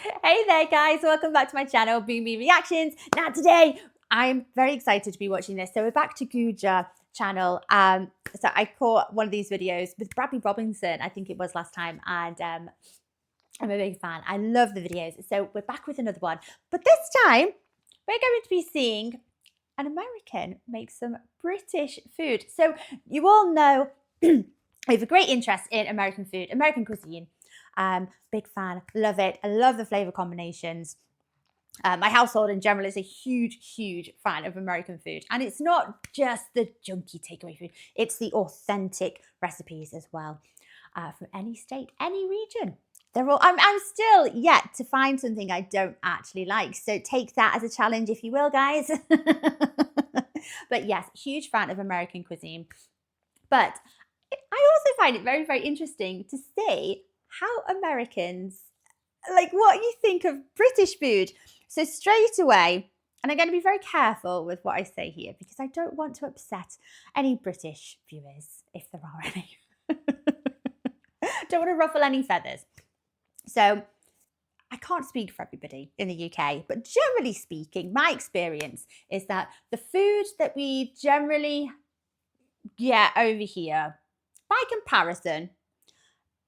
Hey there guys, welcome back to my channel, Boomy Reactions. Now today, I'm very excited to be watching this. So we're back to Guga channel. So I caught one of these videos with Bradley Robinson, I think it was last time, and I'm a big fan. I love the videos. So we're back with another one. But this time, we're going to be seeing an American make some British food. So you all know I have a great interest in American food, American cuisine. Big fan, love it. I love the flavor combinations. My household in general is a huge fan of American food. And it's not just the junky takeaway food, it's the authentic recipes as well. From any state, any region. They're all, I'm still yet to find something I don't actually like. So take that as a challenge, if you will, guys. But yes, huge fan of American cuisine. But I also find it very interesting to see how Americans, like what you think of British food. So straight away, and I'm going to be very careful with what I say here because I don't want to upset any British viewers, if there are any. Don't want to ruffle any feathers. So I can't speak for everybody in the UK, but generally speaking, my experience is that the food that we generally get over here, by comparison,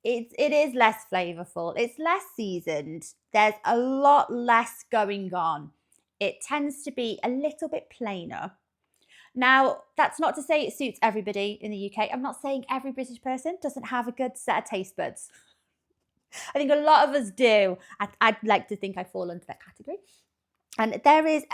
it is less flavorful. It's less seasoned. There's a lot less going on. It tends to be a little bit plainer. Now, that's not to say it suits everybody in the UK. I'm not saying every British person doesn't have a good set of taste buds. I think a lot of us do. I'd like to think I fall into that category. And there is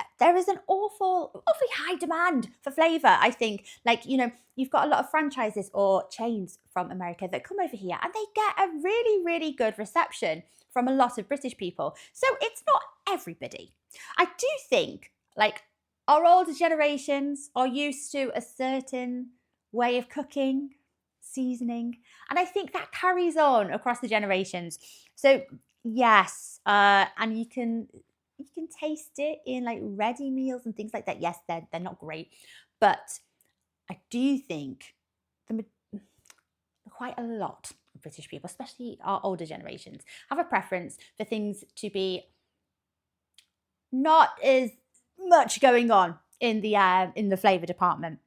an awfully high demand for flavour, I think. Like, you know, you've got a lot of franchises or chains from America that come over here and they get a really good reception from a lot of British people. So it's not everybody. I do think, like, our older generations are used to a certain way of cooking, seasoning, and I think that carries on across the generations. So yes, and you can taste it in like ready meals and things like that. Yes, they're not great, but I do think quite a lot of British people, especially our older generations, have a preference for things to be not as much going on in the flavor department.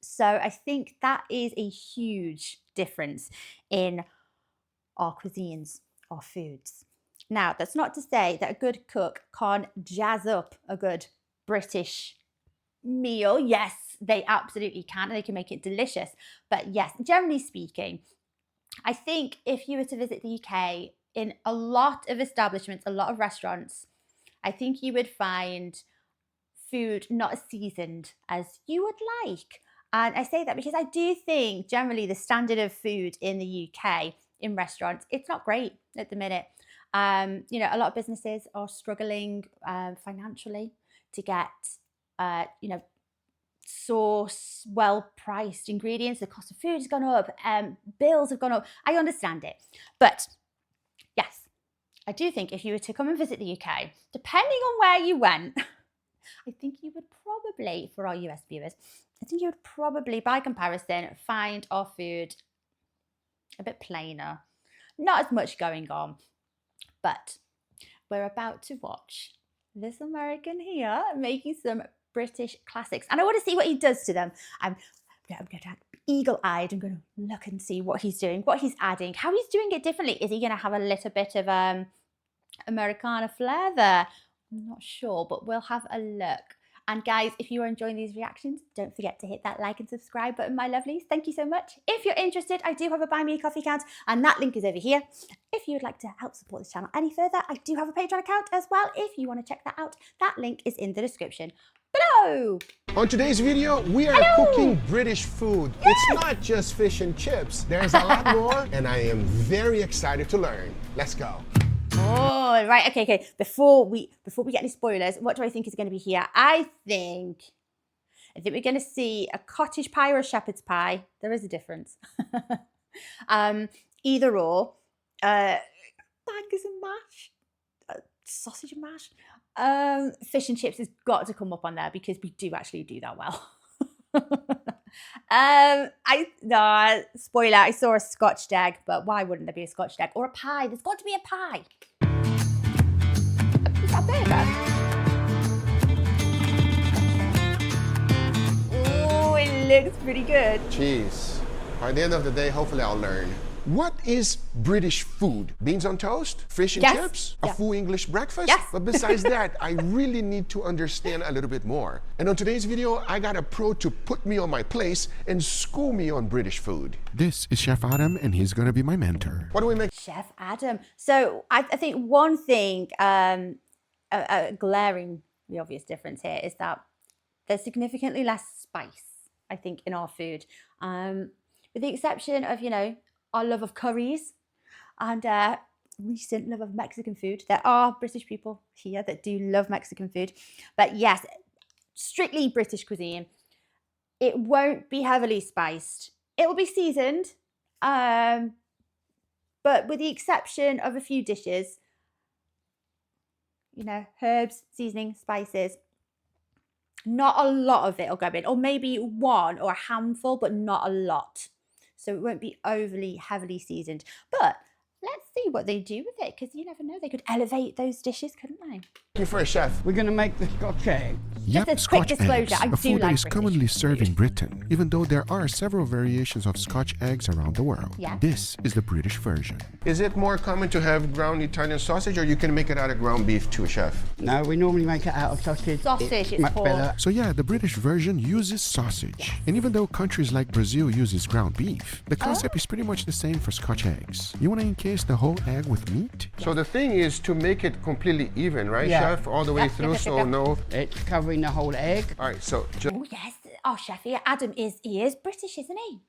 So I think that is a huge difference in our cuisines, our foods. Now, that's not to say that a good cook can't jazz up a good British meal. Yes, they absolutely can, and they can make it delicious. But yes, generally speaking, I think if you were to visit the UK, in a lot of establishments, a lot of restaurants, I think you would find food not as seasoned as you would like. And I say that because I do think generally the standard of food in the UK in restaurants, it's not great at the minute. You know, a lot of businesses are struggling financially to get, you know, source well-priced ingredients. The cost of food has gone up, bills have gone up. I understand it. But yes, I do think if you were to come and visit the UK, depending on where you went, I think you would probably, for our US viewers, I think you would probably, by comparison, find our food a bit plainer. Not as much going on. But we're about to watch this American here making some British classics. And I want to see what he does to them. I'm going to be eagle-eyed. I'm going to look and see what he's doing, what he's adding, how he's doing it differently. Is he going to have a little bit of Americana flair there? I'm not sure, but we'll have a look. And guys, if you are enjoying these reactions, don't forget to hit that like and subscribe button, my lovelies. Thank you so much. If you're interested, I do have a Buy Me a Coffee account, and that link is over here. If you would like to help support this channel any further, I do have a Patreon account as well. If you want to check that out, that link is in the description below. On today's video, we are cooking British food. Yes! It's not just fish and chips. There's a lot more, and I am very excited to learn. Let's go. Oh, right. Okay. Before we get any spoilers, what do I think is going to be here? I think we're going to see a cottage pie or a shepherd's pie. There is a difference. Either or. Bangers and mash. Sausage and mash. Fish and chips has got to come up on there because we do actually do that well. Spoiler, I saw a Scotch egg, but why wouldn't there be a Scotch egg or a pie? There's got to be a pie. looks pretty good. Jeez. By the end of the day, hopefully I'll learn. What is British food? Beans on toast? Fish and Yes. chips? Yeah. A full English breakfast? Yes. But besides that, I really need to understand a little bit more. And on today's video, I got a pro to put me on my place and school me on British food. This is Chef Adam, and he's gonna be my mentor. What do we make? Chef Adam. So I think one thing, a glaringly obvious difference here is that there's significantly less spice, I think, in our food. With the exception of, our love of curries and recent love of Mexican food. There are British people here that do love Mexican food. But yes, strictly British cuisine. It won't be heavily spiced. It will be seasoned. But with the exception of a few dishes, herbs, seasoning, spices, not a lot of it will go in, or maybe one or a handful, but not a lot. So it won't be overly heavily seasoned. But let's see what they do with it, because you never know, they could elevate those dishes, couldn't they? Looking for a chef. We're going to make the Scotch egg. Yep, a quick Scotch disclosure, eggs, I a do food that like is British commonly served food. in Britain, even though there are several variations of Scotch eggs around the world. Yeah. This is the British version. Is it more common to have ground Italian sausage, or you can make it out of ground beef too, chef? No, we normally make it out of sausage. Sausage, it's much pork. better. So yeah, the British version uses sausage. And even though countries like Brazil uses ground beef, the concept is pretty much the same for Scotch eggs. You want to encase the whole egg with meat? So the thing is to make it completely even, right, Yeah. chef? All the way Yep, through, yep, so yep. no... It's covering the whole egg. All right, so Oh yes, our chef here, Adam, he is British, isn't he?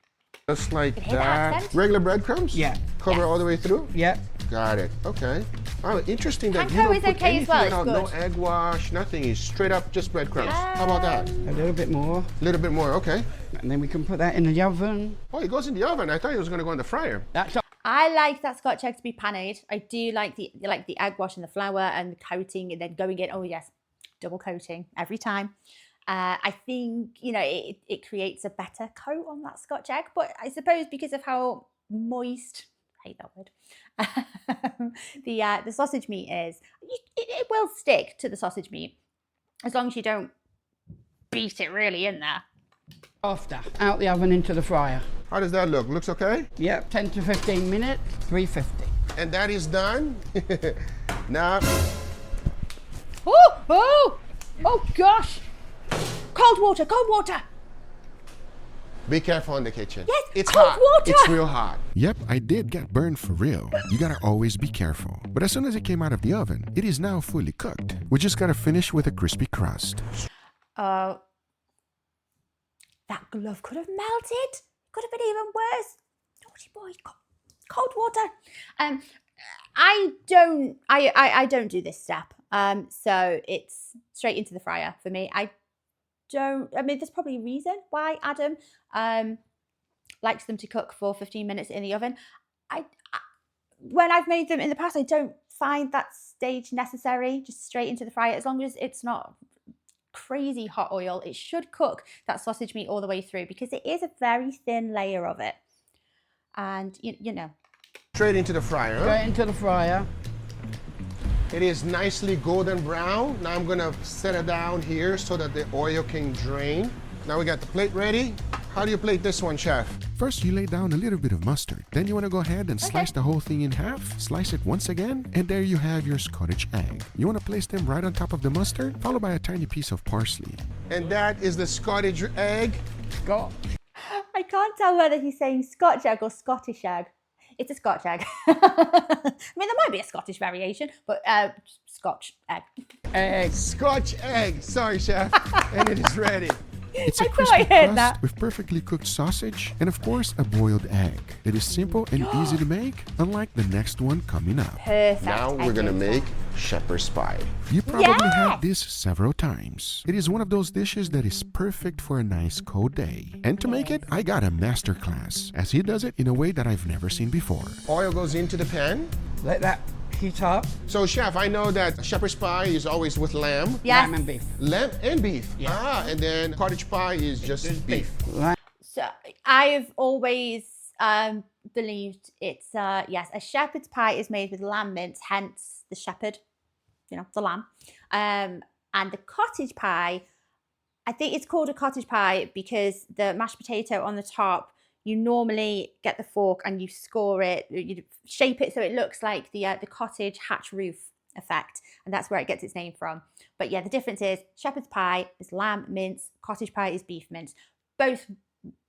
just like hear that that. accent? Regular breadcrumbs? Yeah. Cover Yes. all the way through? Yep. Got it. Okay. Oh, interesting that you Panko don't is put okay as anything well, at all. it's No good. egg wash, nothing. It's straight up just breadcrumbs. How about that? A little bit more. A little bit more, okay. And then we can put that in the oven. Oh, it goes in the oven. I thought it was going to go in the fryer. That's I like that Scotch egg to be paneed. I do like the egg wash and the flour and the coating and then going in. Oh yes, double coating every time. I think it creates a better coat on that Scotch egg. But I suppose because of how moist, I hate that word, the sausage meat is, it will stick to the sausage meat as long as you don't beat it really in there. after. Out the oven into the fryer. How does that look? Looks okay? Yep, 10 to 15 minutes, 350. And that is done. Now, Oh gosh! Cold water, cold water! be careful in the kitchen. Yes, it's cold hot. water. It's real hot. Yep, I did get burned for real. You gotta always be careful. But as soon as it came out of the oven, it is now fully cooked. We just gotta finish with a crispy crust. That glove could have melted. Could have been even worse. Naughty boy, cold water. I don't do this step. So it's straight into the fryer for me. I mean, there's probably a reason why Adam likes them to cook for 15 minutes in the oven. When I've made them in the past, I don't find that stage necessary. Just straight into the fryer, as long as it's not crazy hot oil. It should cook that sausage meat all the way through because it is a very thin layer of it. And you know. Straight into the fryer. Huh? Straight into the fryer. It is nicely golden brown. Now I'm gonna set it down here so that the oil can drain. Now we got the plate ready. How do you plate this one, chef? First, you lay down a little bit of mustard. Then you want to go ahead and slice the whole thing in half. Slice it once again, and there you have your Scottish egg. You want to place them right on top of the mustard, followed by a tiny piece of parsley. And that is the Scottish egg. Scotch. I can't tell whether he's saying Scotch egg or Scottish egg. It's a Scotch egg. I mean, there might be a Scottish variation, but Scotch egg. Egg. Scotch egg. Sorry, chef. And it is ready. It's a I thought crispy I heard crust that. with perfectly cooked sausage and, of course, a boiled egg. It is simple and easy to make, unlike the next one coming up. Perfect. Now we're gonna make shepherd's pie. You probably Yes! had this several times. It is one of those dishes that is perfect for a nice cold day. And to make it, I got a master class, as he does it in a way that I've never seen before. Oil goes into the pan. Let that heat up. So, chef, I know that shepherd's pie is always with lamb. Yes. Lamb and beef. Lamb and beef. Yeah. Ah, and then cottage pie is just beef. Lamb. So I've always believed it's yes, a shepherd's pie is made with lamb mince, hence the shepherd, the lamb. And the cottage pie, I think it's called a cottage pie because the mashed potato on the top, you normally get the fork and you score it, you shape it so it looks like the cottage hatch roof effect, and that's where it gets its name from. But yeah, the difference is shepherd's pie is lamb mince, cottage pie is beef mince. Both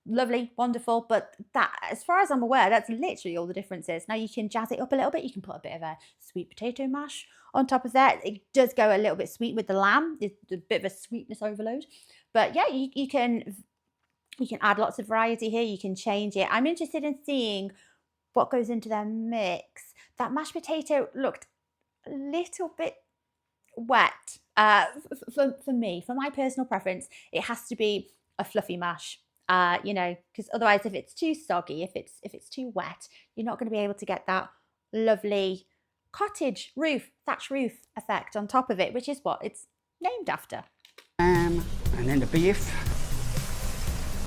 lovely, wonderful, but that, as far as I'm aware, that's literally all the differences. Now you can jazz it up a little bit. You can put a bit of a sweet potato mash on top of that. It does go a little bit sweet with the lamb. It's a bit of a sweetness overload. But yeah, you can add lots of variety here. You can change it. I'm interested in seeing what goes into their mix. That mashed potato looked a little bit wet for me. For my personal preference, it has to be a fluffy mash. You know, because otherwise, if it's too soggy, if it's too wet, you're not going to be able to get that lovely cottage roof, thatch roof effect on top of it, which is what it's named after. And then the beef.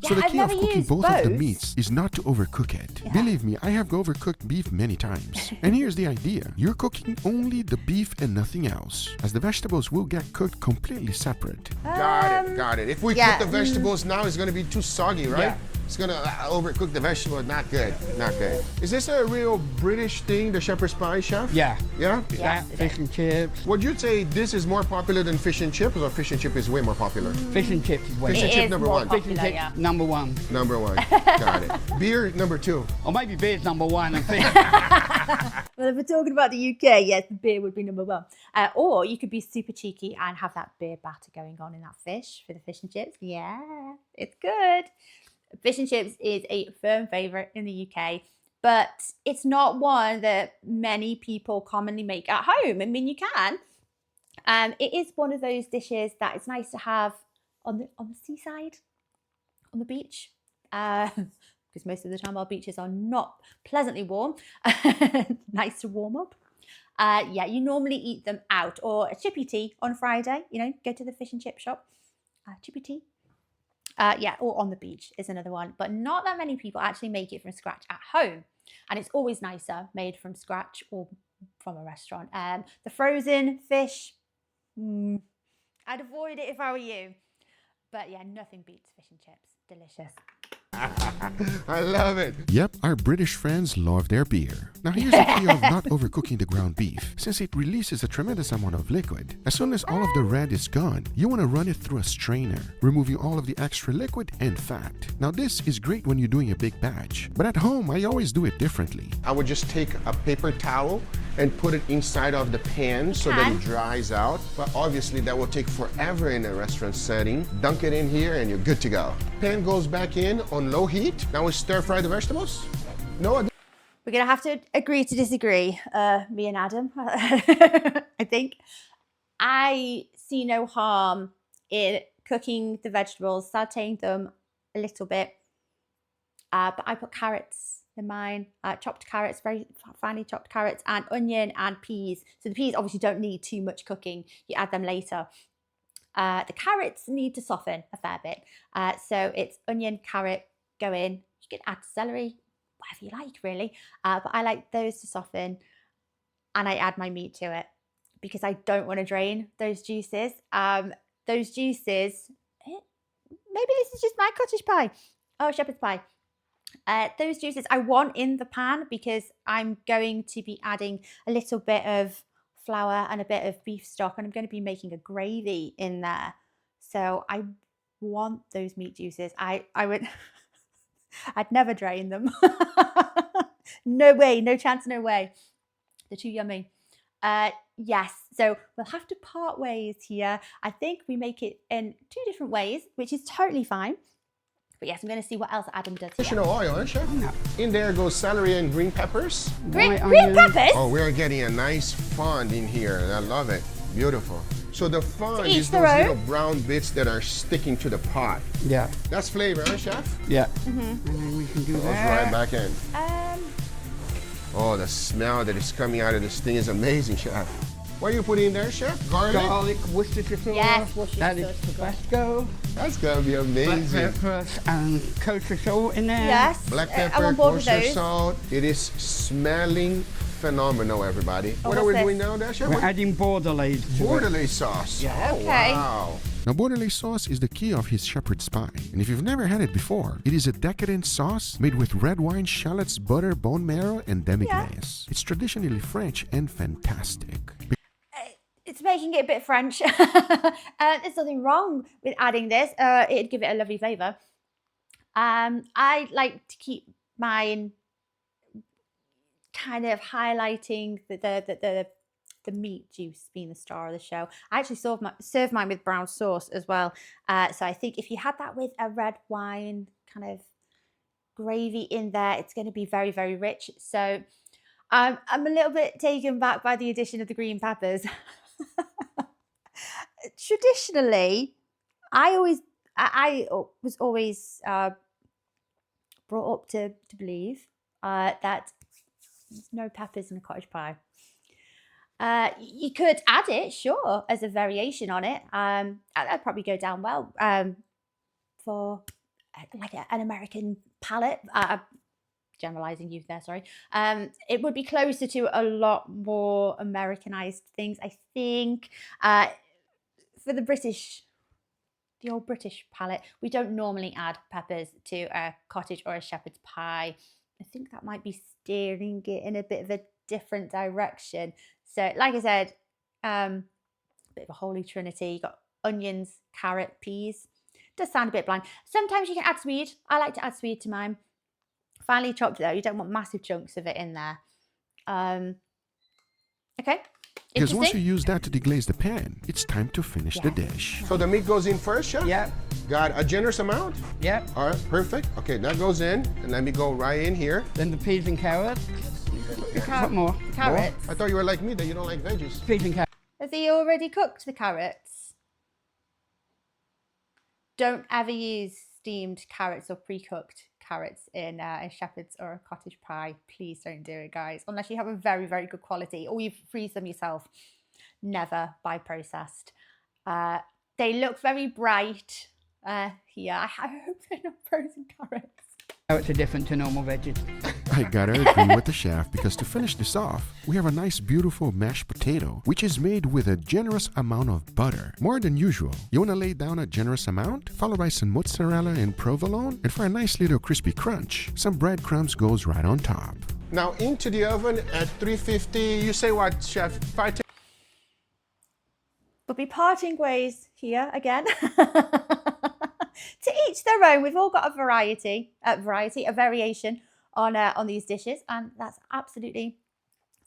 So the I've key of never cooking used both of the both. meats is not to overcook it. Yeah. Believe me, I have overcooked beef many times. And here's the idea. You're cooking only the beef and nothing else, as the vegetables will get cooked completely separate. Got it. If we yeah, cook the vegetables now, it's going to be too soggy, right? Yeah. It's going to overcook the vegetable. Not good. Not good. Is this a real British thing, the shepherd's pie, chef? Yeah. Yeah? Yes, That, it fish and chips. Would you say this is more popular than fish and chips, or fish and chip is way more popular? Fish and chips is way. Fish and It chip is number more one. Fish and popular, chips yeah. number one. Number one. Got it. Beer, number two. Or maybe beer's number one and fish. Well, if we're talking about the UK, yes, the beer would be number one. Or you could be super cheeky and have that beer batter going on in that fish for the fish and chips. Yeah, it's good. Fish and chips is a firm favourite in the UK, but it's not one that many people commonly make at home. I mean, you can. It is one of those dishes that it's nice to have on the seaside, on the beach. Because most of the time our beaches are not pleasantly warm. Nice to warm up. Yeah, you normally eat them out, or a chippy tea on Friday. You know, go to the fish and chip shop. Chippy tea. Yeah, or on the beach is another one. But not that many people actually make it from scratch at home. And it's always nicer made from scratch or from a restaurant. The frozen fish, I'd avoid it if I were you. But yeah, nothing beats fish and chips. Delicious. I love it. Yep, our British friends love their beer. Now here's the key of not overcooking the ground beef, since it releases a tremendous amount of liquid. As soon as all of the red is gone, you want to run it through a strainer, removing all of the extra liquid and fat. Now this is great when you're doing a big batch, but at home I always do it differently. I would just take a paper towel and put it inside of the pan so that it dries out. But obviously that will take forever in a restaurant setting. Dunk it in here and you're good to go. Pan goes back in on low heat. Now we stir fry the vegetables. No, We're going to have to agree to disagree, me and Adam, I think. I see no harm in cooking the vegetables, sauteing them a little bit. But I put carrots in mine, chopped carrots, very finely chopped carrots, and onion and peas. So the peas obviously don't need too much cooking. You add them later. The carrots need to soften a fair bit. So it's onion, carrot, go in. You can add celery, whatever you like really. But I like those to soften, and I add my meat to it because I don't want to drain those juices. Those juices, maybe this is just my cottage pie. Oh, shepherd's pie. Those juices I want in the pan because I'm going to be adding a little bit of flour and a bit of beef stock, and I'm going to be making a gravy in there. So I want those meat juices. I would, I'd never drain them. No way, no chance, no way. They're too yummy. Yes, so we'll have to part ways here. I think we make it in 2 different ways, which is totally fine. But yes, I'm going to see what else Adam does here. additional oil, huh, chef? In there goes celery and green peppers. Green onions. peppers? Oh, we're getting a nice fond in here. I love it. Beautiful. So the fond each is those their own. little brown bits that are sticking to the pot. Yeah. That's flavor, huh, chef? Yeah. And then we can do Goes that. right back in. Oh, the smell that is coming out of this thing is amazing, chef. What are you putting in there, chef? Garlic? Garlic, Worcestershire sauce. Yes, Worcestershire That is sauce. Tabasco. That's gonna be Black amazing. pepper and kosher salt in there. Yes. Black I'm pepper, on board with kosher those. salt. It is smelling phenomenal, everybody. Oh, what are what's we this? doing now, there, chef? We're adding borderlaise to it. Bordelaise sauce. Yeah. Oh, Okay. wow. Now, bolognese sauce is the key of his shepherd's pie. And if you've never had it before, it is a decadent sauce made with red wine, shallots, butter, bone marrow, and demi-glace. It's traditionally French and fantastic. It's making it a bit French. There's nothing wrong with adding this. It'd give it a lovely flavour. I like to keep mine kind of highlighting the meat juice being the star of the show. I actually serve mine with brown sauce as well. So I think if you had that with a red wine kind of gravy in there, it's going to be very, very rich. So I'm a little bit taken back by the addition of the green peppers. Traditionally, I was always brought up to believe that there's no peppers in a cottage pie. You could add it, sure, as a variation on it. That'd probably go down well for like an American palate. Generalizing you there, sorry. It would be closer to a lot more Americanized things, I think. For the old British palate, we don't normally add peppers to a cottage or a shepherd's pie. I think that might be steering it in a bit of a different direction. So, like I said, bit of a holy trinity. You got onions, carrot, peas. Does sound a bit bland. Sometimes you can add swede. I like to add swede to mine. Finely chopped though. You don't want massive chunks of it in there. Okay. Because once you use that to deglaze the pan, it's time to finish the dish. So the meat goes in first, chef? Yeah. Got a generous amount? Yeah. All right, perfect. Okay, that goes in, and let me go right in here. Then the peas and carrots. What more? Carrots. I thought you were like me, that you don't like veggies. Peas and carrots. Has he already cooked the carrots? Don't ever use steamed carrots or pre-cooked carrots in a shepherd's or a cottage pie. Please don't do it, guys, unless you have a very, very good quality or you freeze them yourself. Never buy processed. They look very bright here. I hope they're not frozen carrots. Carrots are different to normal veggies. I gotta agree with the chef, because to finish this off, we have a nice beautiful mashed potato, which is made with a generous amount of butter. More than usual. You wanna lay down a generous amount, followed by some mozzarella and provolone, and for a nice little crispy crunch, some breadcrumbs goes right on top. Now into the oven at 350, you say what, chef? 5 We'll be parting ways here again. To each their own. We've all got a variation on these dishes, and that's absolutely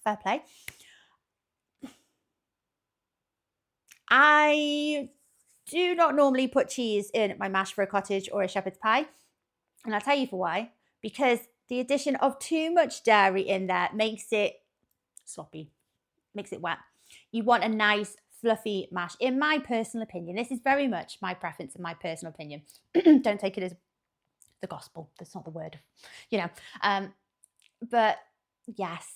fair play. I do not normally put cheese in my mash for a cottage or a shepherd's pie, and I'll tell you for why. Because the addition of too much dairy in there makes it sloppy, makes it wet. You want a nice fluffy mash, in my personal opinion. This is very much my preference and my personal opinion. Don't take it as the gospel. That's not the word, you know. But yes,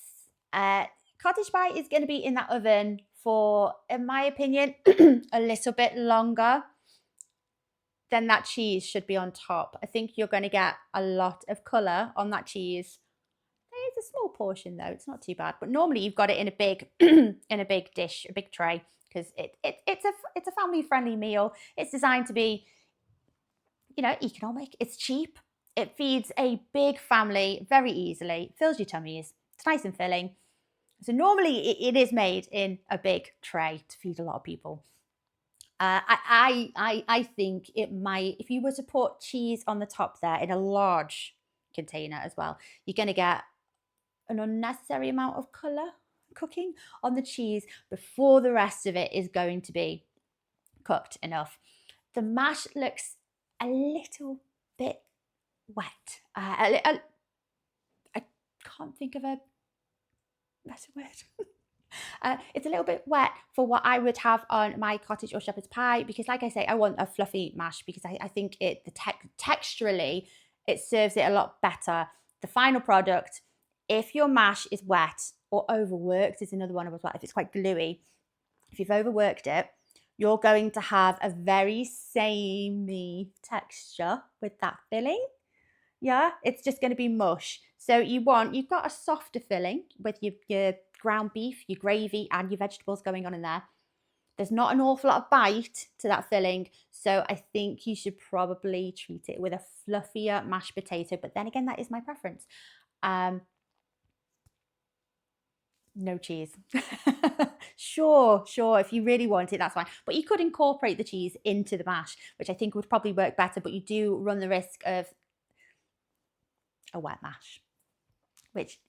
cottage pie is going to be in that oven for, in my opinion, a little bit longer. Then that cheese should be on top. I think you're going to get a lot of colour on that cheese. It's a small portion though. It's not too bad. But normally you've got it in a big in a big dish, a big tray, because it's a family-friendly meal. It's designed to be, you know, economic. It's cheap. It feeds a big family very easily. It fills your tummies. It's nice and filling. So normally it is made in a big tray to feed a lot of people. I think it might, if you were to put cheese on the top there in a large container as well, you're going to get an unnecessary amount of colour cooking on the cheese before the rest of it is going to be cooked enough. The mash looks a little bit wet. I can't think of a better word. It's a little bit wet for what I would have on my cottage or shepherd's pie, because like I say, I want a fluffy mash, because I think texturally it serves it a lot better. The final product, if your mash is wet or overworked, is another one as well. If it's quite gluey, if you've overworked it, you're going to have a very samey texture with that filling. Yeah, it's just going to be mush. So you've got a softer filling with your ground beef, your gravy, and your vegetables going on in there. There's not an awful lot of bite to that filling, so I think you should probably treat it with a fluffier mashed potato. But then again, that is my preference. No cheese. Sure, if you really want it, that's fine. But you could incorporate the cheese into the mash, which I think would probably work better, but you do run the risk of a wet mash, which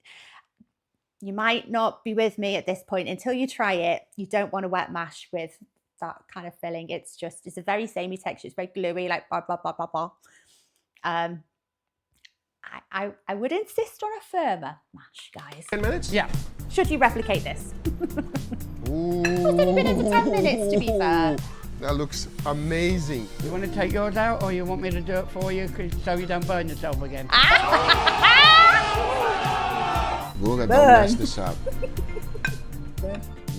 you might not be with me at this point until you try it. You don't want a wet mash with that kind of filling. It's a very samey texture. It's very gluey, like blah, blah, blah, blah, blah. I would insist on a firmer mash, guys. 10 minutes? Yeah. Should you replicate this? Ooh. It's only been under 10 minutes, to be fair. That looks amazing. You want to take yours out, or you want me to do it for you so you don't burn yourself again? Guga, don't mess this up.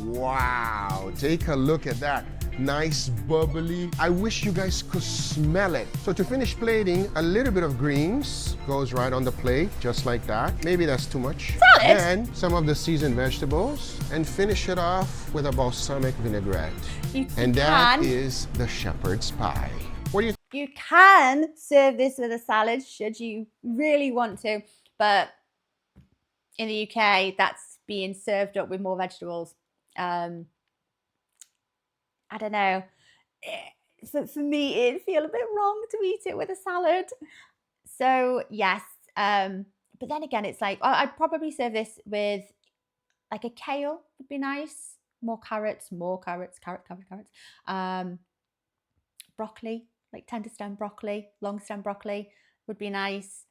Wow, take a look at that. Nice, bubbly. I wish you guys could smell it. So to finish plating, a little bit of greens goes right on the plate, just like that. Maybe that's too much. Salad? And some of the seasoned vegetables, and finish it off with a balsamic vinaigrette. And that is the shepherd's pie. What do you You can serve this with a salad should you really want to, but in the UK, that's being served up with more vegetables. I don't know. For me, it'd feel a bit wrong to eat it with a salad. So yes, but then again, it's like I'd probably serve this with like a kale would be nice. More carrots, carrots. Broccoli, like tender stem broccoli, long stem broccoli would be nice.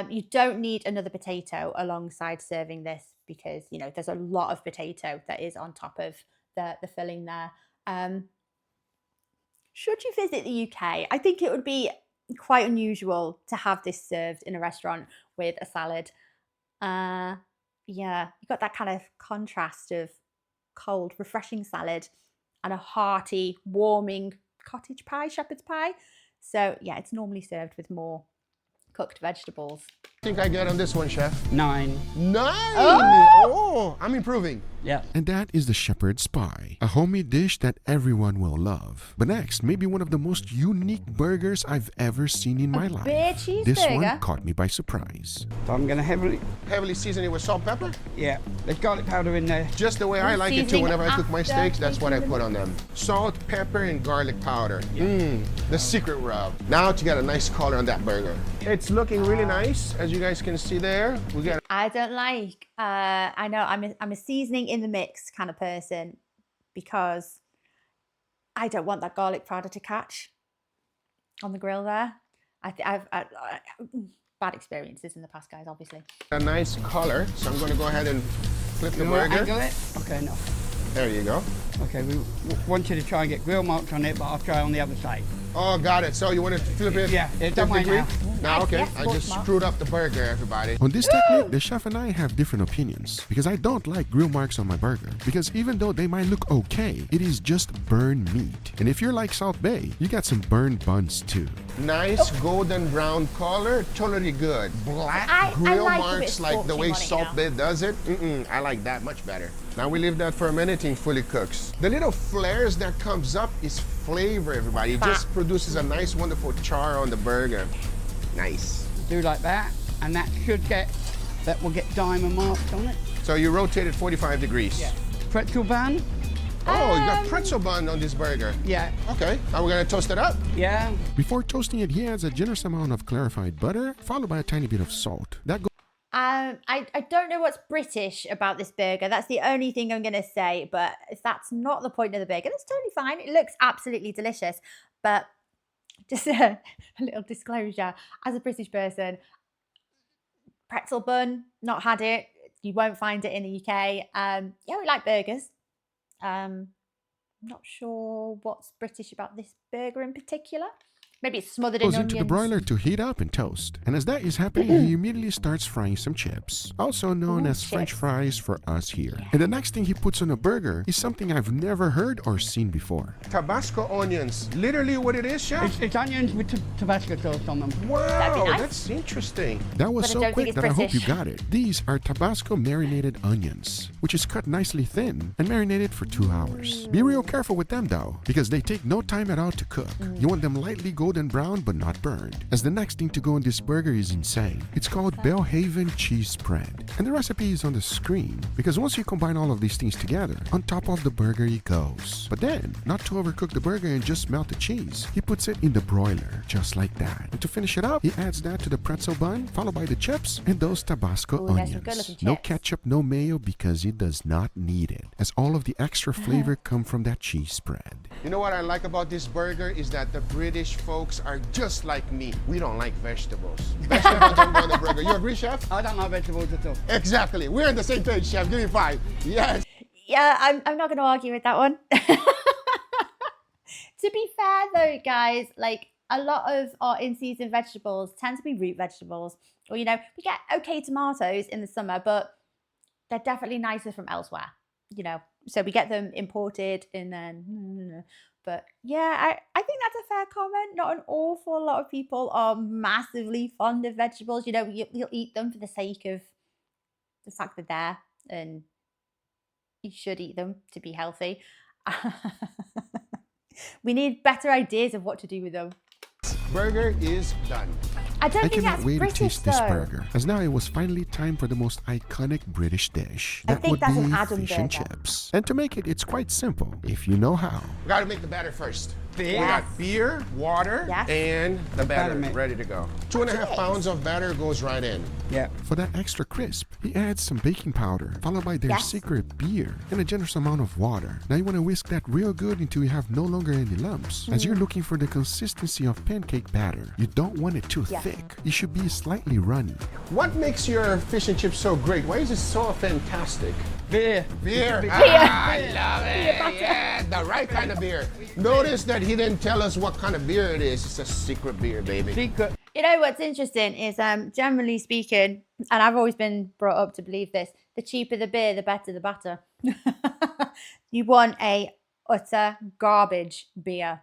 You don't need another potato alongside serving this because, you know, there's a lot of potato that is on top of the filling there. Should you visit the UK, I think it would be quite unusual to have this served in a restaurant with a salad. Yeah, you've got that kind of contrast of cold, refreshing salad and a hearty, warming cottage pie, shepherd's pie. So yeah, it's normally served with more cooked vegetables. I think I get on this one, Chef? 9. 9! Oh! Oh, I'm improving. Yeah. And that is the shepherd's pie, a homemade dish that everyone will love. But next, maybe one of the most unique burgers I've ever seen in my life. Beer This one cheeseburger. caught me by surprise. So I'm going to Heavily season it with salt, pepper? yeah, there's garlic powder in there. Just the way I like it too. Seasoning Whenever I cook my after steaks, that's what I making put on them. Salt, pepper, and garlic powder. The secret rub. Now to get a nice color on that burger. It's looking really nice, as you guys can see there. We got I don't like, I know I'm a seasoning in the mix kind of person because I don't want that garlic powder to catch on the grill there. I've bad experiences in the past, guys, obviously. a nice color, so I'm going to go ahead and flip the You want to burger. angle it? Okay, no. There you go. Okay, we want you to try and get grill marks on it, but I'll try on the other side. Oh, got it. So you want to flip it? Yeah, don't 50 mind degree? now. Now, okay. Yes, I both just marks. screwed up the burger, everybody. On this technique, the chef and I have different opinions because I don't like grill marks on my burger because even though they might look okay, it is just burned meat. And if you're like South Bay, you got some burned buns too. Nice golden brown color, totally good. Black I grill like a bit marks of like the way scorching on it, Salt Bay does it. I like that much better. Now we leave that for a minute and fully cooks. The little flares that comes up is flavor, everybody. It just produces a nice, wonderful char on the burger. Nice. Do like that, and that will get diamond marks on it. So you rotate it 45 degrees. Yeah. Pretzel bun? Oh, you got pretzel bun on this burger. Yeah. Okay, now we're gonna toast it up. Yeah. Before toasting it, he adds a generous amount of clarified butter, followed by a tiny bit of salt. That goes I don't know what's British about this burger. That's the only thing I'm going to say. But if that's not the point of the burger, that's totally fine. It looks absolutely delicious. But just a little disclosure, as a British person, pretzel bun, not had it. You won't find it in the UK. Yeah, we like burgers. Not sure what's British about this burger in particular. Maybe it's smothered in Goes onions. into the broiler to heat up and toast. And as that is happening, he immediately starts frying some chips, also known as French chips. fries for us here. And the next thing he puts on a burger is something I've never heard or seen before. Tabasco onions. Literally what it is, chef? It's onions with Tabasco sauce on them. Wow, nice. that's interesting. That was But I so don't think quick it's that I hope you British. got it. These are Tabasco marinated onions, which is cut nicely thin and marinated for 2 hours. Be real careful with them though, because they take no time at all to cook. You want them lightly golden brown but not burned. As the next thing to go in this burger is insane. It's called Belhaven cheese spread. And the recipe is on the screen, because once you combine all of these things together, on top of the burger it goes. But then, not to overcook the burger and just melt the cheese, he puts it in the broiler, just like that. And to finish it up, he adds that to the pretzel bun, followed by the chips and those Tabasco Ooh, there's some onions. good-looking No chips. ketchup, no mayo, because it does not need it, as all of the extra flavor come from that cheese spread. You know what I like about this burger is that the British folks are just like me. We don't like vegetables. Vegetables don't go on the burger. You agree, chef? I don't like vegetables at all. Exactly. We're on the same page, chef. Give me 5. Yes. Yeah, I'm not going to argue with that one. To be fair though, guys, like a lot of our in-season vegetables tend to be root vegetables. Or, you know, we get okay tomatoes in the summer, but they're definitely nicer from elsewhere, you know. So we get them imported and then, but yeah, I think that's a fair comment. Not an awful lot of people are massively fond of vegetables. You know, you'll eat them for the sake of the fact they're there, and you should eat them to be healthy. We need better ideas of what to do with them. Burger is done. I don't I think cannot that's wait to British taste this though. burger, as now it was finally time for the most iconic British dish. I That think would that's an be Adam fish and burger. chips. And to make it, it's quite simple, if you know how. We gotta make the batter first. Beer. We got beer, water, Yes. and the batter mix. ready to go. 2.5 pounds of batter goes right in. Yeah. For that extra crisp, he adds some baking powder, followed by their Yes. secret beer, and a generous amount of water. Now you want to whisk that real good until you have no longer any lumps. As you're looking for the consistency of pancake batter, you don't want it too Yeah. thick. It should be slightly runny. What makes your fish and chips so great? Why is it so fantastic? Beer. Beer. Beer. I love it. Yeah, the right kind of beer. Notice that he didn't tell us what kind of beer it is. It's a secret beer, baby. Secret. You know what's interesting is, generally speaking, and I've always been brought up to believe this: the cheaper the beer, the better the batter. You want a utter garbage beer,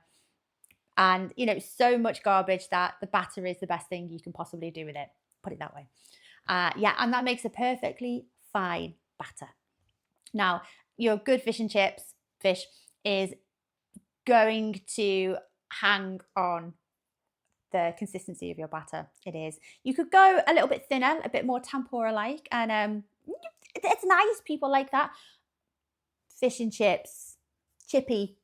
and you know, so much garbage that the batter is the best thing you can possibly do with it. Put it that way. Yeah, and that makes a perfectly fine batter. Now, your good fish and chips fish is going to hang on the consistency of your batter. It is. You could go a little bit thinner, a bit more tempura-like, and it's nice. People like that. Fish and chips, chippy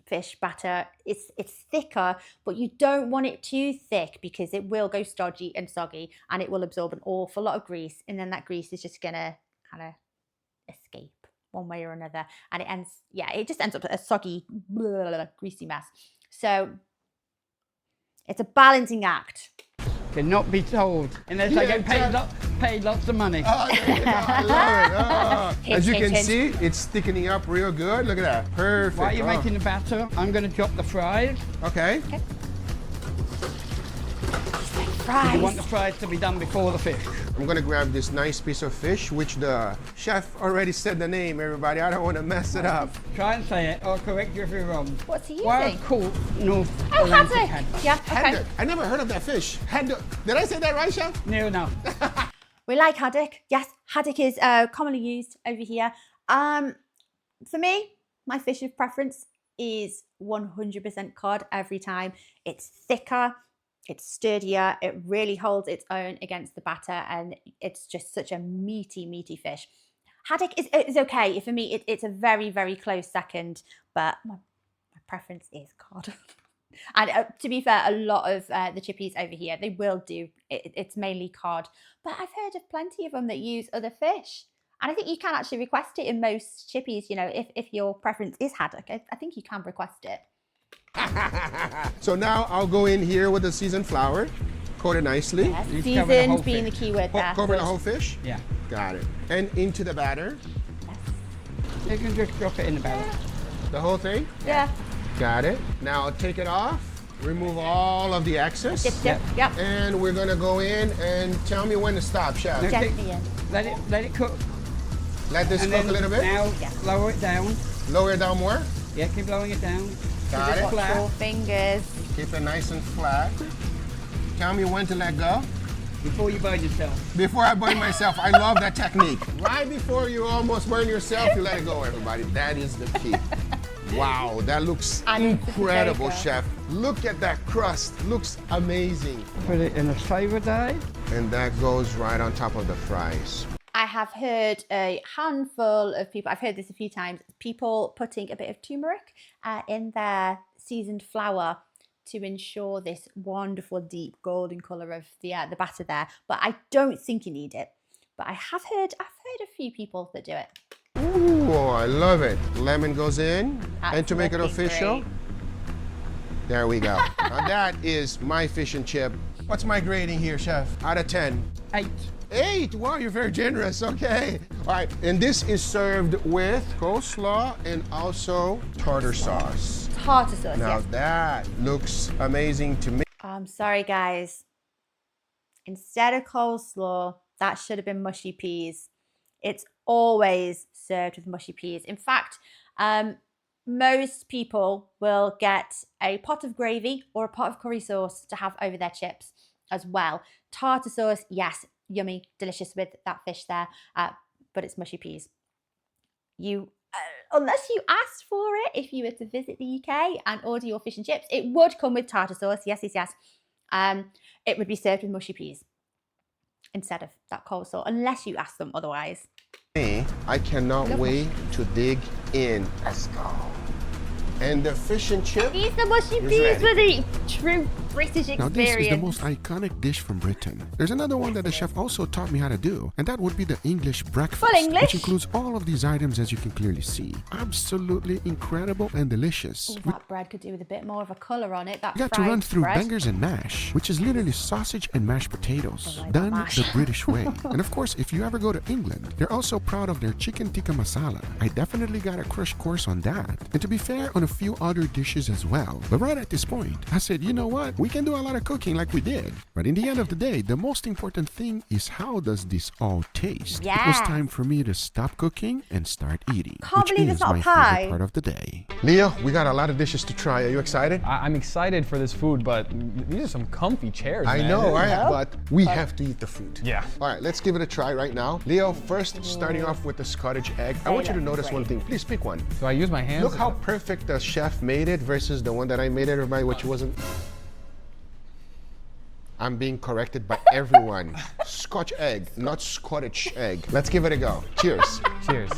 fish batter. It's thicker, but you don't want it too thick because it will go stodgy and soggy, and it will absorb an awful lot of grease, and then that grease is just gonna kind of escape one way or another, and it just ends up a soggy, greasy mess. So it's a balancing act. Cannot be told unless I get paid lots of money. Oh, there you go. I love it. Oh. As you Hint, can hint, see, it's thickening up real good. Look at that. Perfect. While you're Oh. making the batter, I'm going to drop the fries. Okay. Fries. You want the fries to be done before the fish. I'm gonna grab this nice piece of fish, which the chef already said the name, everybody. I don't want to mess it up. Try and say it. I'll correct you if you're wrong. What's he using? Wild caught North Oh, Atlantic haddock. haddock. Yeah, okay. Haddock. I never heard of that fish. Haddock. Did I say that right, chef? No. We like haddock. Yes, haddock is commonly used over here. For me, my fish of preference is 100% cod every time. It's thicker, it's sturdier, it really holds its own against the batter, and it's just such a meaty fish. Haddock is okay. For me, it's a very, very close second, but my preference is cod. And to be fair, a lot of the chippies over here, they will do, it's mainly cod. But I've heard of plenty of them that use other fish. And I think you can actually request it in most chippies, you know, if your preference is haddock. I think you can request it. So now I'll go in here with the seasoned flour, coat it nicely. Yes, You cover the whole seasoned being the fish. key word there. Cover the Good. whole fish. Yeah. Got it. And into the batter. You can just drop it in the barrel. The whole thing. Yeah. Got it. Now take it off. Remove all of the excess. Dip, dip. Yep. And we're gonna go in and tell me when to stop, chef. Okay. Gently in. Let it cook. Let this And cook then a little bit. now Yeah. lower it down. Lower it down more. Yeah, keep lowering it down. Got it. Watch your fingers. Keep it nice and flat. Tell me when to let go. Before you burn yourself. Before I burn myself, I love that technique. Right before you almost burn yourself, you let it go, everybody. That is the key. Wow, that looks And it's incredible, potato. chef. Look at that crust. Looks amazing. Put it in a flavor dye. And that goes right on top of the fries. I have heard a handful of people, I've heard this a few times, people putting a bit of turmeric in their seasoned flour to ensure this wonderful deep golden colour of the batter there. But I don't think you need it. But I've heard a few people that do it. Ooh, I love it. Lemon goes in. That's And to make it looking official, great. there we go. Now that is my fish and chip. What's my grading here, chef? Out of 10. 8. 8. Wow, you're very generous. Okay. All right. And this is served with coleslaw and also tartar sauce. Tartar sauce, Now yes. that looks amazing to me. I'm sorry, guys. Instead of coleslaw, that should have been mushy peas. It's always served with mushy peas. In fact, most people will get a pot of gravy or a pot of curry sauce to have over their chips as well. Tartar sauce, yes, yummy, delicious with that fish there, but it's mushy peas. Unless you asked for it, if you were to visit the UK and order your fish and chips, it would come with tartar sauce, yes. It would be served with mushy peas instead of that coleslaw, unless you ask them otherwise. I cannot wait to dig in. Let's go. And the fish and chip. These are mushy It's peas for ready. the true British Now this is the experience. most iconic dish from Britain. There's another one that the chef also taught me how to do, and that would be the English breakfast, Full English? which includes all of these items as you can clearly see. Absolutely incredible and delicious. Ooh, that bread could do with a bit more of a colour on it. That We got to fried run through bread. bangers and mash, which is literally sausage and mashed potatoes, I like done mash. the British way. And of course, if you ever go to England, they're also proud of their chicken tikka masala. I definitely got a crash course on that. And to be fair, on a few other dishes as well. But right at this point, I said, you know what? We can do a lot of cooking like we did. But in the end of the day, the most important thing is how does this all taste? It was Yes. time for me to stop cooking and start eating, Can't which believe is it's not my pie. favorite part of the day. Leo, we got a lot of dishes to try. Are you excited? I'm excited for this food, but these are some comfy chairs, I man. know, right? know. But we have to eat the food. Yeah. All right, let's give it a try right now. Leo, first starting off with the Scotch egg. I want you to look notice great. one thing. Please pick one. So I use my hands. Look how perfect the chef made it versus the one that I made it, everybody, which wasn't. I'm being corrected by everyone. Scotch egg, not Scottish egg. Let's give it a go. Cheers. Cheers.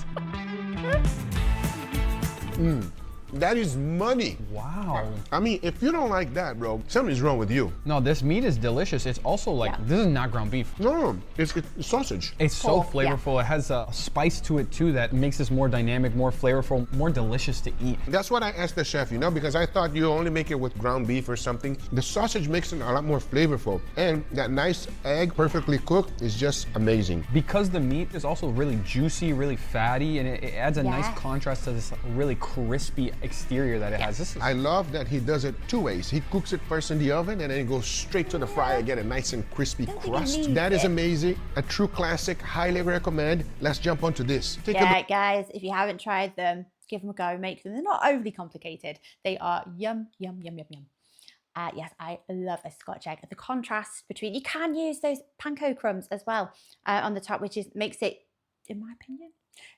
That is money. Wow. I mean, if you don't like that, bro, something's wrong with you. No, this meat is delicious. It's also like, this is not ground beef. No, it's sausage. It's so Cool, yeah. flavorful. It has a spice to it too that makes this more dynamic, more flavorful, more delicious to eat. That's what I asked the chef, because I thought you only make it with ground beef or something. The sausage makes it a lot more flavorful. And that nice egg, perfectly cooked, is just amazing. Because the meat is also really juicy, really fatty, and it adds a nice Yeah. contrast to this really crispy exterior that it has. This is I love that he does it two ways. He cooks it first in the oven and then he goes straight to the fryer and get a nice and crispy think he crust. needs That is it. amazing. A true classic, highly recommend. Let's jump onto this. Take a Yeah, look. guys, if you haven't tried them, give them a go, make them. They're not overly complicated. They are yum, yum, yum, yum, yum. Yes, I love a Scotch egg. The contrast between, you can use those panko crumbs as well on the top, which makes it, in my opinion,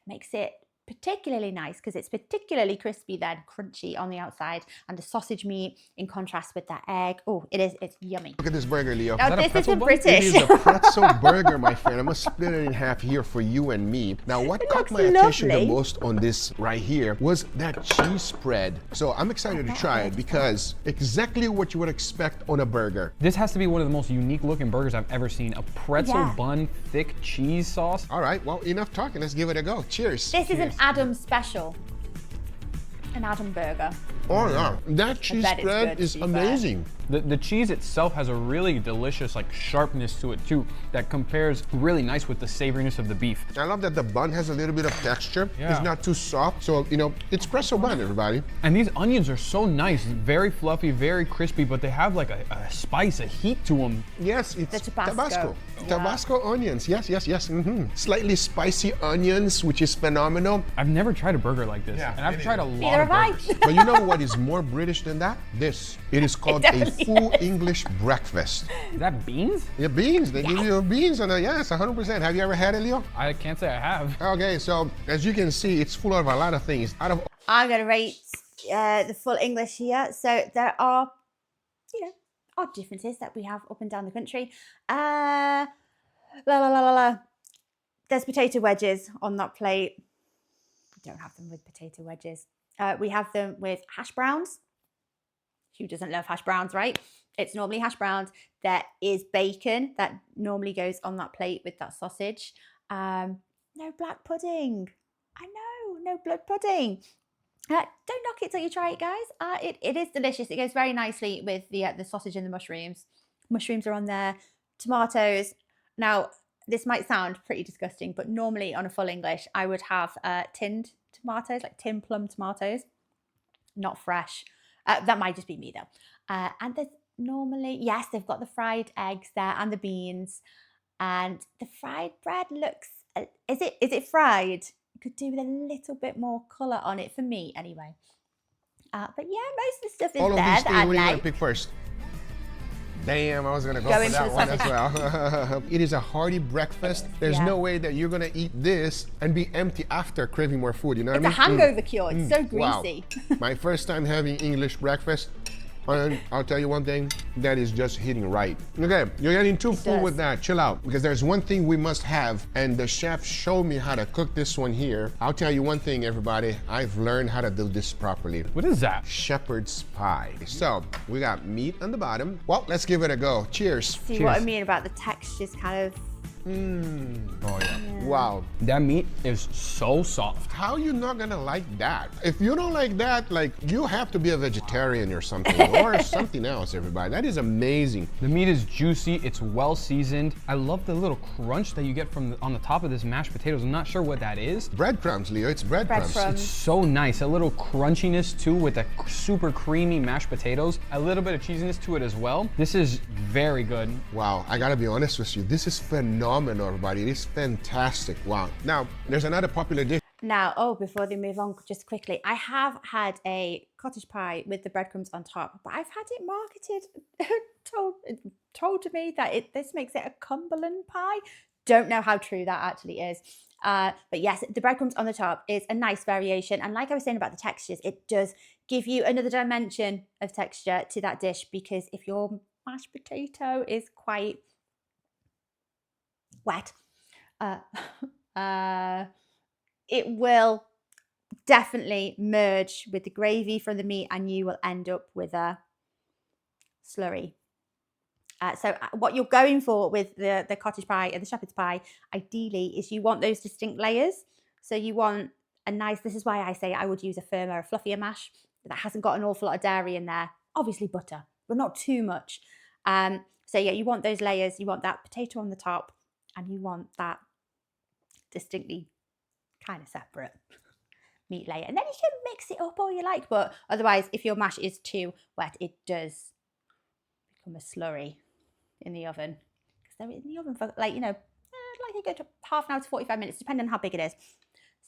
makes it particularly nice because it's particularly crispy then, crunchy on the outside, and the sausage meat in contrast with that egg. Oh, it's yummy. Look at this burger, Leo. Now that a this pretzel isn't bun? It British. is a pretzel burger, my friend. I'm gonna split it in half here for you and me. Now, what caught looks my attention the lovely. most on this right here was that cheese spread. So I'm excited to try it because exactly what you would expect on a burger. This has to be one of the most unique looking burgers I've ever seen. A pretzel Yeah. bun, thick cheese sauce. All right, well, enough talking. Let's give it a go. Cheers. This is an Adam special. An Adam burger. Oh yeah, that cheese bet it's spread good, is to be fair. amazing. The cheese itself has a really delicious like sharpness to it too that compares really nice with the savoriness of the beef. I love that the bun has a little bit of texture. Yeah. It's not too soft, so you know, it's espresso bun, everybody. And these onions are so nice, very fluffy, very crispy, but they have like a spice, a heat to them. Yes, it's The Tabasco. Tabasco. Tabasco onions, yes. Slightly spicy onions, which is phenomenal. I've never tried a burger like this, Yeah, and I've it tried a is. lot Neither of have I. burgers. But you know what is more British than that? This. It is called a definitely full English breakfast. Is that beans? Yeah, beans. They give you beans on it. Yes, 100%. Have you ever had it, Leo? I can't say I have. Okay, so as you can see, it's full of a lot of things. Out of I'm going to rate the full English here. So there are, you know, odd differences that we have up and down the country. There's potato wedges on that plate. We don't have them with potato wedges. We have them with hash browns. Who doesn't love hash browns, right? It's normally hash browns. There is bacon that normally goes on that plate with that sausage. No black pudding. I know, no blood pudding. Don't knock it till you try it, guys. It is delicious. It goes very nicely with the sausage and the mushrooms. Mushrooms are on there. Tomatoes. Now, this might sound pretty disgusting, but normally on a full English, I would have tinned tomatoes, like tin plum tomatoes, not fresh. That might just be me though. And there's normally, yes, they've got the fried eggs there and the beans, and the fried bread looks. Is it fried? You could do with a little bit more colour on it for me, anyway. But yeah, most of the stuff is all of there these that things, I what do you want like. to pick first? Damn, I was gonna go Go for into that the one as well. It is a hearty breakfast. There's Yeah. no way that you're gonna eat this and be empty after craving more food. You know what It's I a mean? hangover cure. It's so Wow. greasy. My first time having English breakfast, and I'll tell you one thing, that is just hitting right. Okay, you're getting too full does. with that. Chill out, because there's one thing we must have, and the chef showed me how to cook this one here. I'll tell you one thing, everybody. I've learned how to do this properly. What is that? Shepherd's pie. So we got meat on the bottom. Well, let's give it a go. Cheers. See what I mean about the textures, kind of. Oh yeah. Wow. That meat is so soft. How you not gonna like that? If you don't like that, like you have to be a vegetarian or something, or something else, everybody. That is amazing. The meat is juicy, it's well seasoned. I love the little crunch that you get from on the top of this mashed potatoes. I'm not sure what that is. Breadcrumbs, Leo. It's breadcrumbs. Breadcrumbs. It's so nice, a little crunchiness too with the super creamy mashed potatoes. A little bit of cheesiness to it as well. This is very good. Wow, I gotta be honest with you. This is phenomenal, everybody. It is fantastic. Wow. Now, there's another popular dish. Now, before they move on, just quickly, I have had a cottage pie with the breadcrumbs on top, but I've had it marketed, told to me that this makes it a Cumberland pie. Don't know how true that actually is. But yes, the breadcrumbs on the top is a nice variation. And like I was saying about the textures, it does give you another dimension of texture to that dish, because if your mashed potato is quite wet, it will definitely merge with the gravy from the meat, and you will end up with a slurry. So what you're going for with the cottage pie and the shepherd's pie, ideally, is you want those distinct layers. So you want a nice, this is why I say I would use a firmer, a fluffier mash that hasn't got an awful lot of dairy in there. Obviously butter, but not too much. So yeah, you want those layers, you want that potato on the top, and you want that distinctly kind of separate meat layer. And then you can mix it up all you like, but otherwise, if your mash is too wet, it does become a slurry in the oven. Because they're in the oven for, like, you know, like a good half an hour to 45 minutes, depending on how big it is.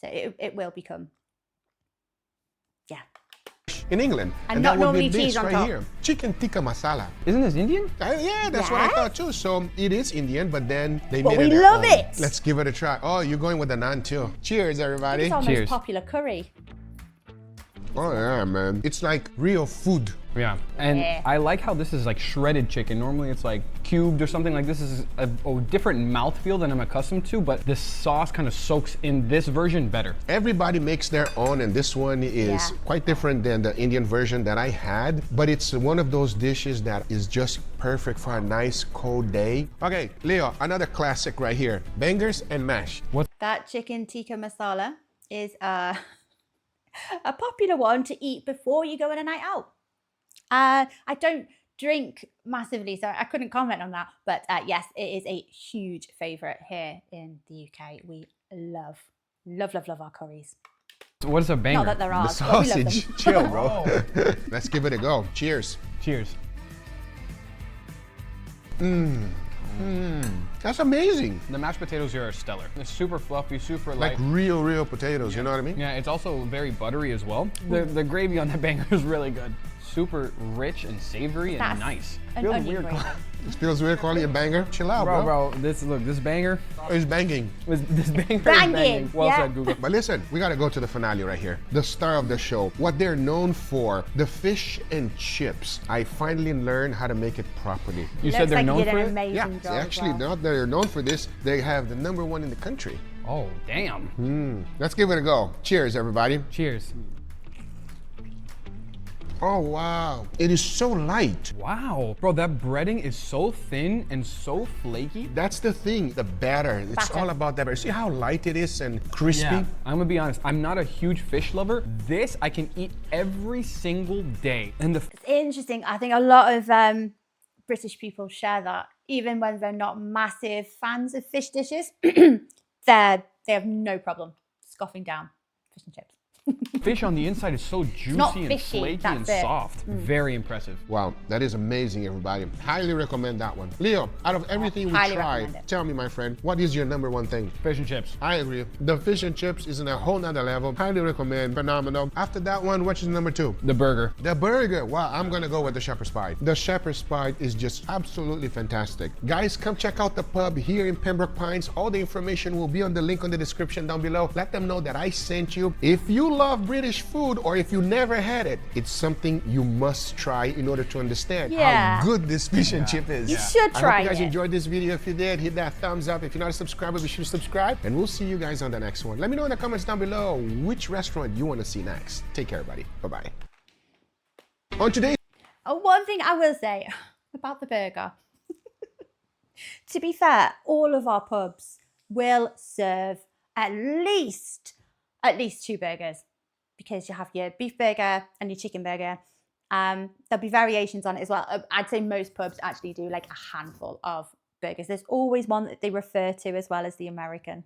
So it will become, yeah. In England. And that not would be normally this cheese on right top. here. Chicken tikka masala. Isn't this Indian? Yeah, that's what I thought too. So it is Indian, but then they But made we it their love own. it. Let's give it a try. Oh, you're going with the naan too. Cheers, everybody. It's our Cheers. most popular curry. Oh yeah, man. It's like real food. Yeah, and Yeah. I like how this is like shredded chicken. Normally it's like cubed or something like this. This is a different mouthfeel than I'm accustomed to, but the sauce kind of soaks in this version better. Everybody makes their own, and this one is Yeah. quite different than the Indian version that I had, but it's one of those dishes that is just perfect for a nice cold day. Okay, Leo, another classic right here. Bangers and mash. That chicken tikka masala is a popular one to eat before you go on a night out. I don't drink massively, so I couldn't comment on that. But yes, it is a huge favourite here in the UK. We love our curries. What is a banger? Not that there are. The but we love them. sausage. Chill, bro. Let's give it a go. Cheers. Cheers. That's amazing. The mashed potatoes here are stellar. It's super fluffy, super light. Like real potatoes, you know what I mean? Yeah, it's also very buttery as well. The gravy on that banger is really good. Super rich and savory and That's nice. an Feels onion weird. gravy. It feels weird calling it a banger. Chill out, bro. This banger It's banging. this banger is Banging, banging. Well yeah. said, Guga. But listen, we gotta go to the finale right here. The star of the show. What they're known for, the fish and chips. I finally learned how to make it properly. You Looks said they're like known you did for an it? amazing Yeah, job they as actually well. not they're known for this. They have the #1 in the country. Oh, damn. Let's give it a go. Cheers, everybody. Cheers. Oh, wow. It is so light. Wow. Bro, that breading is so thin and so flaky. That's the thing, the batter. It's Batter. all about that batter. See how light it is and crispy? Yeah, I'm gonna be honest. I'm not a huge fish lover. This I can eat every single day. And the It's interesting. I think a lot of British people share that, even when they're not massive fans of fish dishes. They have no problem scoffing down fish and chips. fish on the inside is so juicy not and fishy, flaky and that's it. soft. Very impressive. Wow, that is amazing, everybody. Highly recommend that one. Leo, out of everything we Highly tried, recommend it. tell me, my friend, what is your #1 thing? Fish and chips. I agree. The fish and chips is in a whole nother level. Highly recommend. Phenomenal. After that one, which is #2? The burger. The burger. Wow, I'm gonna go with the shepherd's pie. The shepherd's pie is just absolutely fantastic. Guys, come check out the pub here in Pembroke Pines. All the information will be on the link on the description down below. Let them know that I sent you. If you love British food or if you never had it, it's something you must try in order to understand Yeah. how good this fish and chip is. You should I try hope you guys it. enjoyed this video. If you did, hit that thumbs up. If you're not a subscriber, be sure to subscribe. And we'll see you guys on the next one. Let me know in the comments down below which restaurant you want to see next. Take care, everybody. Bye-bye. On today's One thing I will say about the burger. To be fair, all of our pubs will serve at least 2 burgers, because you have your beef burger and your chicken burger. There'll be variations on it as well. I'd say most pubs actually do like a handful of burgers. There's always one that they refer to as well as the American.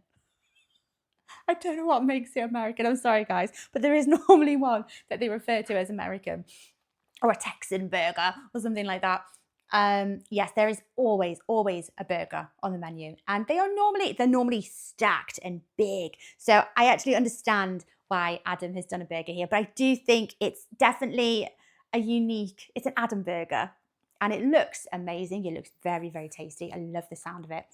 I don't know what makes it American. I'm sorry, guys, but there is normally one that they refer to as American, or a Texan burger or something like that. Yes, there is always a burger on the menu, and they're normally stacked and big. So I actually understand why Adam has done a burger here, but I do think it's definitely it's an Adam burger, and it looks amazing. It looks very, very tasty. I love the sound of it.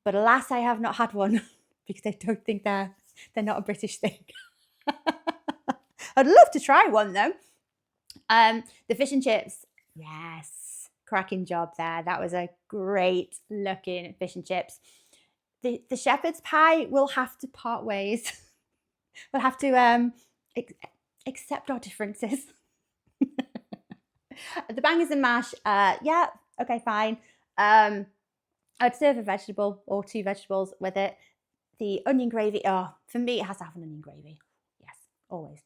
But alas, I have not had one because I don't think they're not a British thing. I'd love to try one though. The fish and chips, yes, cracking job there. That was a great looking fish and chips. The shepherd's pie will have to part ways. We'll have to accept our differences. The bangers and mash, yeah, okay, fine. I'd serve a vegetable or 2 vegetables with it. The onion gravy, for me, it has to have an onion gravy. Yes, always.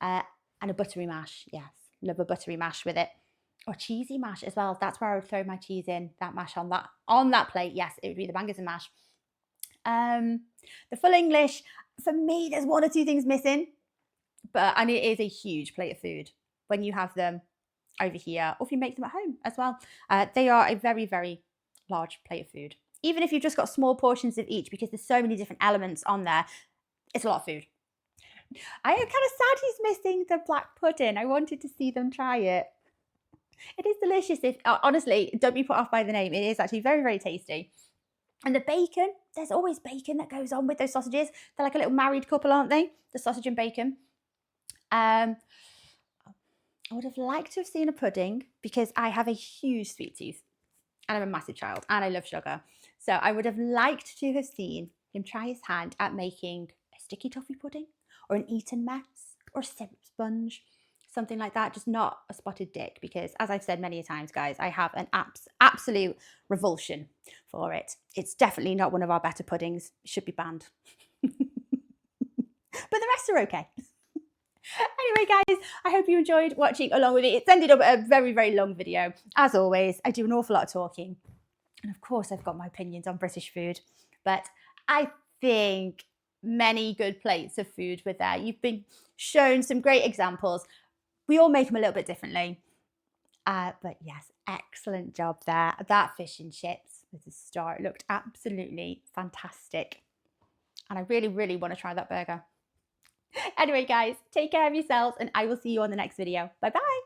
And a buttery mash, yes. Love a buttery mash with it. Or cheesy mash as well. That's where I would throw my cheese in, that mash on that plate. Yes, it would be the bangers and mash. The full English, for me, there's 1 or 2 things missing. And it is a huge plate of food when you have them over here, or if you make them at home as well. They are a very, very large plate of food. Even if you've just got small portions of each, because there's so many different elements on there, it's a lot of food. I am kind of sad he's missing the black pudding. I wanted to see them try it. It is delicious. Honestly, don't be put off by the name. It is actually very, very tasty. And the bacon, there's always bacon that goes on with those sausages. They're like a little married couple, aren't they? The sausage and bacon. I would have liked to have seen a pudding because I have a huge sweet tooth and I'm a massive child and I love sugar. So I would have liked to have seen him try his hand at making a sticky toffee pudding or an Eton mess or a syrup sponge, something like that. Just not a spotted dick, because as I've said many times, guys, I have an absolute revulsion for it. It's definitely not one of our better puddings. It should be banned. But the rest are okay. Anyway, guys, I hope you enjoyed watching along with me. It's ended up a very, very long video. As always, I do an awful lot of talking. And of course, I've got my opinions on British food. But I think many good plates of food were there. You've been shown some great examples. We all make them a little bit differently. But yes, excellent job there. That fish and chips with a star, it looked absolutely fantastic. And I really, really want to try that burger. Anyway, guys, take care of yourselves and I will see you on the next video. Bye-bye.